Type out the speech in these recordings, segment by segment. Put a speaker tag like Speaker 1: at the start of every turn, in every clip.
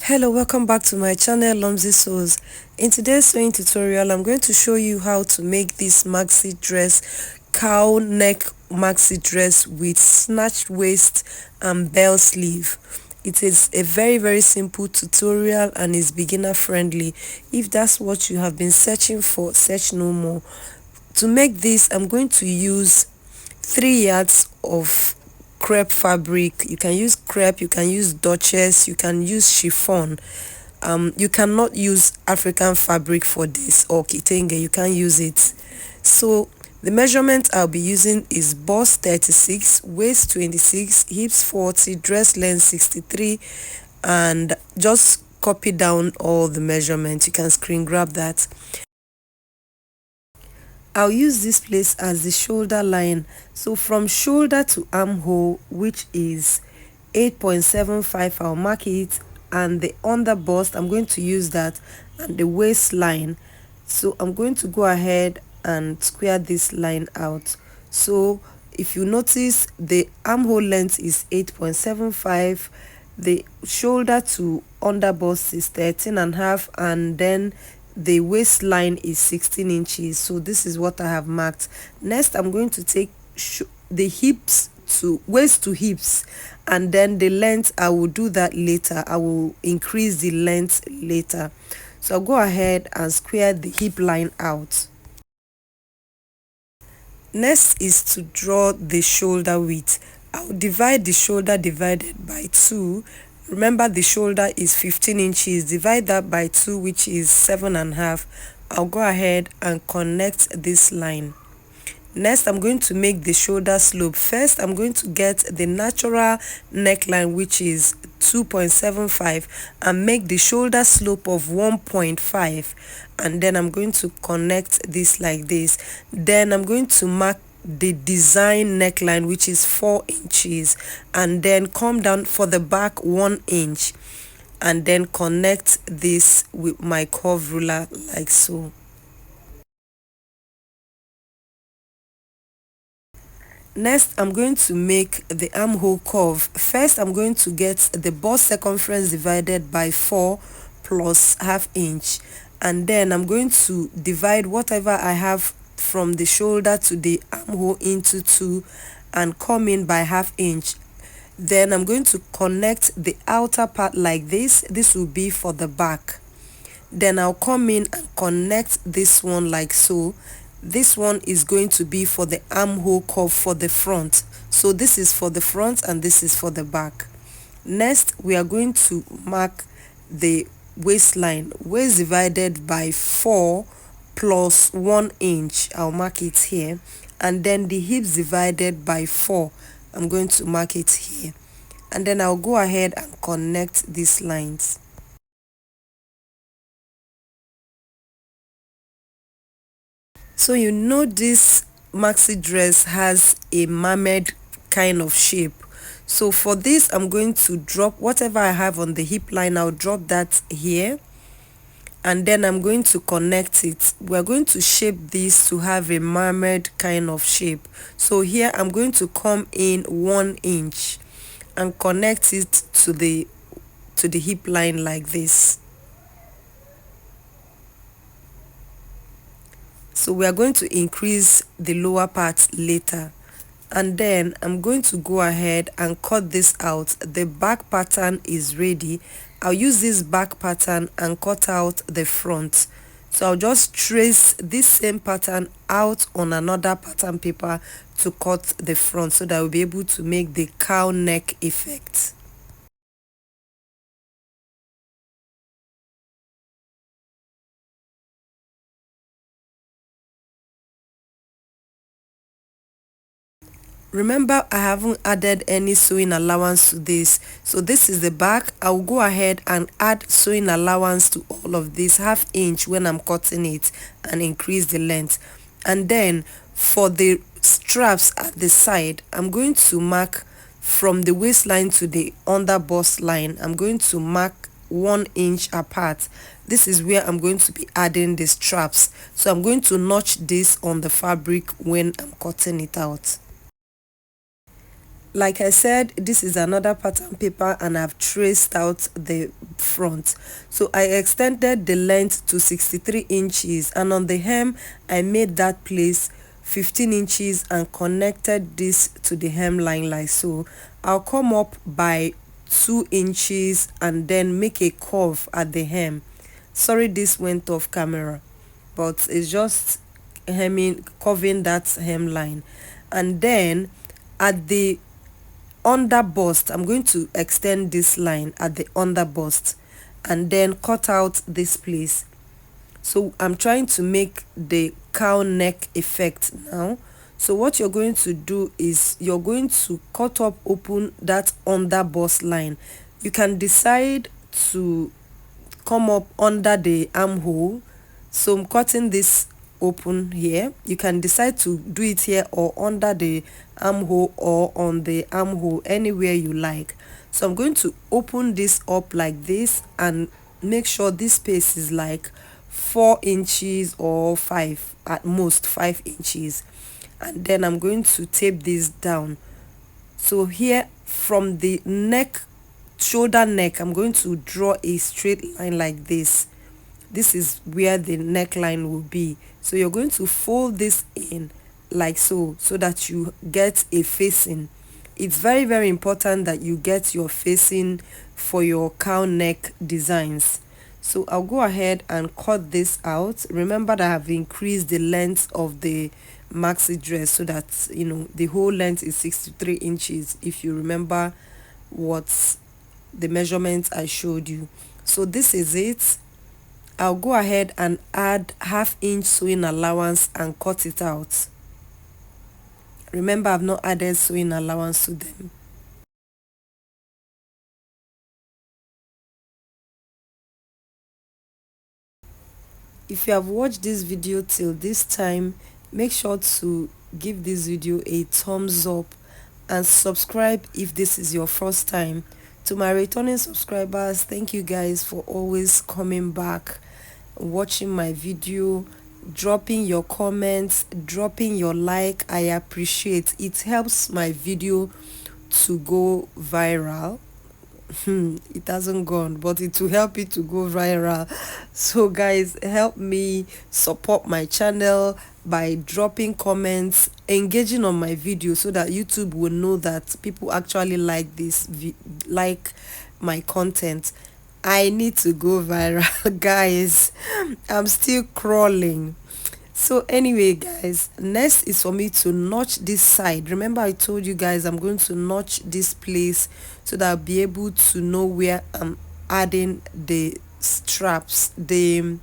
Speaker 1: Hello, welcome back to my channel Lomzy Sews. In today's sewing tutorial, I'm going to show you how to make this maxi dress, cowl neck maxi dress with snatched waist and bell sleeve. It is a very simple tutorial and is beginner friendly. If that's what you have been searching for, search no more. To make this, I'm going to use 3 yards of crepe fabric. You can use crepe, you can use duchess, you can use chiffon. You cannot use African fabric for this, or kitenge, you can't use it. So the measurement I'll be using is bust 36, waist 26, hips 40, dress length 63, and just copy down all the measurements. You can screen grab that. I'll use this place as the shoulder line. So from shoulder to armhole, which is 8.75, I'll mark it, and the under bust, I'm going to use that, and the waistline. So I'm going to go ahead and square this line out. So if you notice, the armhole length is 8.75, the shoulder to under bust is 13.5, and then the waistline is 16 inches. So this is what I have marked. Next, I'm going to take the hips to waist to hips, and then the length, I will do that later. I will increase the length later. So I'll go ahead and square the hip line out. Next is to draw the shoulder width. I'll divide the shoulder divided by 2. Remember, the shoulder is 15 inches. Divide that by 2, which is 7.5. I'll go ahead and connect this line. Next, I'm going to make the shoulder slope. First, I'm going to get the natural neckline, which is 2.75, and make the shoulder slope of 1.5, and then I'm going to connect this like this. Then I'm going to mark the design neckline, which is 4 inches, and then come down for the back 1 inch, and then connect this with my curve ruler like so. Next, I'm going to make the armhole curve. First, I'm going to get the bust circumference divided by 4 plus ½ inch, and then I'm going to divide whatever I have from the shoulder to the armhole into 2 and come in by ½ inch. Then I'm going to connect the outer part like this. This will be for the back. Then I'll come in and connect this one like so. This one is going to be for the armhole curve for the front. So this is for the front and this is for the back. Next, we are going to mark the waistline. Waist divided by 4 plus 1 inch. I'll mark it here. And then the hips divided by 4. I'm going to mark it here. And then I'll go ahead and connect these lines. So you know this maxi dress has a mermaid kind of shape. So for this, I'm going to drop whatever I have on the hip line. I'll drop that here, and then I'm going to connect it. We're going to shape this to have a mermaid kind of shape. So here I'm going to come in 1 inch and connect it to the hip line like this. So we are going to increase the lower part later, and then I'm going to go ahead and cut this out. The back pattern is ready. I'll use this back pattern and cut out the front. So I'll just trace this same pattern out on another pattern paper to cut the front, so that we'll be able to make the cow neck effect. Remember, I haven't added any sewing allowance to this. So this is the back. I'll go ahead and add sewing allowance to all of this, ½ inch when I'm cutting it, and increase the length. And then for the straps at the side, I'm going to mark from the waistline to the under bust line. I'm going to mark 1 inch apart. This is where I'm going to be adding the straps. So I'm going to notch this on the fabric when I'm cutting it out. like I said, this is another pattern paper and I've traced out the front. So I extended the length to 63 inches, and on the hem I made that place 15 inches and connected this to the hemline like so. I'll come up by 2 inches and then make a curve at the hem. Sorry, this went off camera, but it's just curving that hemline. And then at the under bust, I'm going to extend this line at the under bust and then cut out this place. So I'm trying to make the cow neck effect now. So what you're going to do is you're going to cut up open that under bust line. You can decide to come up under the armhole. So I'm cutting this open here. You can decide to do it here or under the armhole or on the armhole, anywhere you like. So I'm going to open this up like this and make sure this space is like 4 inches or 5, at most 5 inches. And then I'm going to tape this down. So here from the neck, shoulder neck, I'm going to draw a straight line like this. This is where the neckline will be. So you're going to fold this in like so, so that you get a facing. It's very, very important that you get your facing for your cow neck designs. So I'll go ahead and cut this out. Remember that I've increased the length of the maxi dress so that the whole length is 63 inches, if you remember what the measurements I showed you. So this is it. I'll go ahead and add 1/2 inch sewing allowance and cut it out. Remember, I've not added sewing allowance to them. If you have watched this video till this time, make sure to give this video a thumbs up and subscribe if this is your first time. To my returning subscribers, thank you guys for always coming back, watching my video, dropping your comments, dropping your like. I appreciate it. Helps my video to go viral. It hasn't gone, but it will help it to go viral. So guys, help me support my channel by dropping comments, engaging on my video, so that YouTube will know that people actually like like my content. I need to go viral guys. I'm still crawling. So anyway guys, next is for me to notch this side. Remember I told you guys I'm going to notch this place so that I'll be able to know where I'm adding the straps, the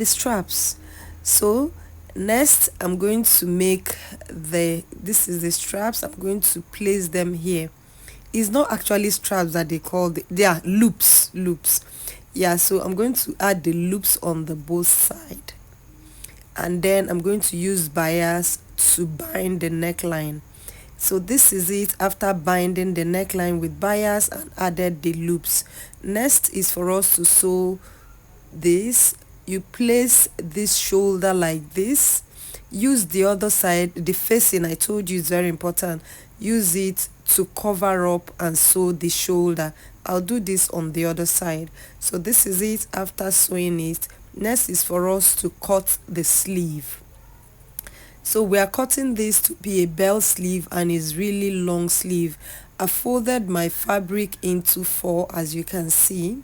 Speaker 1: straps. So next I'm going to make this is the straps. I'm going to place them here. It's not actually straps that they call they are loops. Yeah, so I'm going to add the loops on the both side, and then I'm going to use bias to bind the neckline. So this is it after binding the neckline with bias and added the loops. Next is for us to sew this. You place this shoulder like this. Use the other side, the facing I told you is very important. Use it to cover up and sew the shoulder. I'll do this on the other side. So this is it after sewing it. Next is for us to cut the sleeve. So we are cutting this to be a bell sleeve and is really long sleeve. I folded my fabric into 4, as you can see.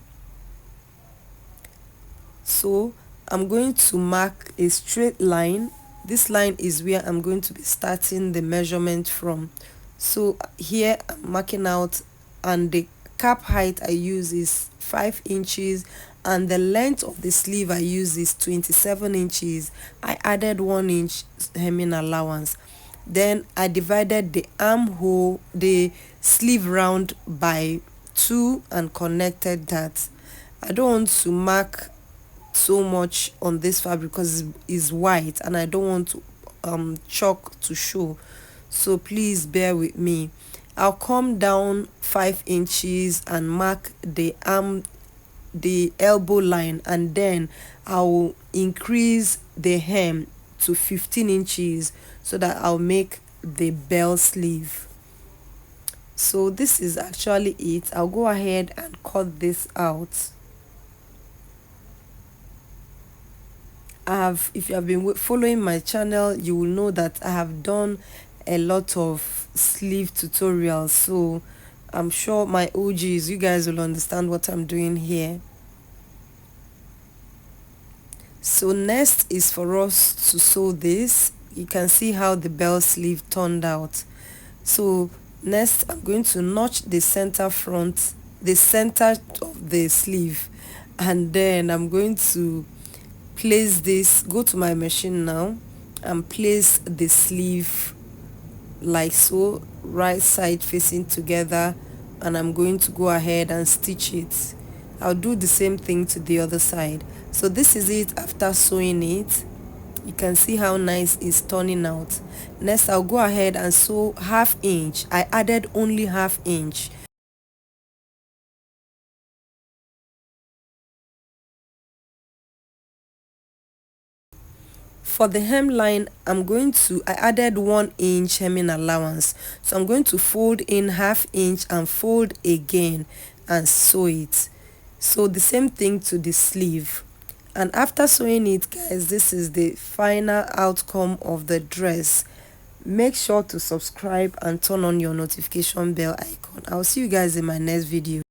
Speaker 1: So I'm going to mark a straight line. This line is where I'm going to be starting the measurement from. So here I'm marking out, and the cap height I use is 5 inches, and the length of the sleeve I use is 27 inches. I added 1 inch hemming allowance. Then I divided the armhole, the sleeve round, by 2 and connected that. I don't want to mark so much on this fabric because it's white and I don't want to chalk to show, so please bear with me. I'll come down 5 inches and mark the elbow line, and then I'll increase the hem to 15 inches so that I'll make the bell sleeve. So this is actually it. I'll go ahead and cut this out. If you have been following my channel, you will know that I have done a lot of sleeve tutorials, so I'm sure my OGs, you guys will understand what I'm doing here. So next is for us to sew this. You can see how the bell sleeve turned out. So next I'm going to notch the center of the sleeve, and then I'm going to place this, go to my machine now and place the sleeve like so, right side facing together, and I'm going to go ahead and stitch it. I'll do the same thing to the other side. So this is it after sewing it. You can see how nice it's turning out. Next I'll go ahead and sew 1/2 inch. I added only 1/2 inch. For the hemline, I added 1 inch hemming allowance. So I'm going to fold in 1/2 inch and fold again and sew it. So the same thing to the sleeve. And after sewing it, guys, this is the final outcome of the dress. Make sure to subscribe and turn on your notification bell icon. I'll see you guys in my next video.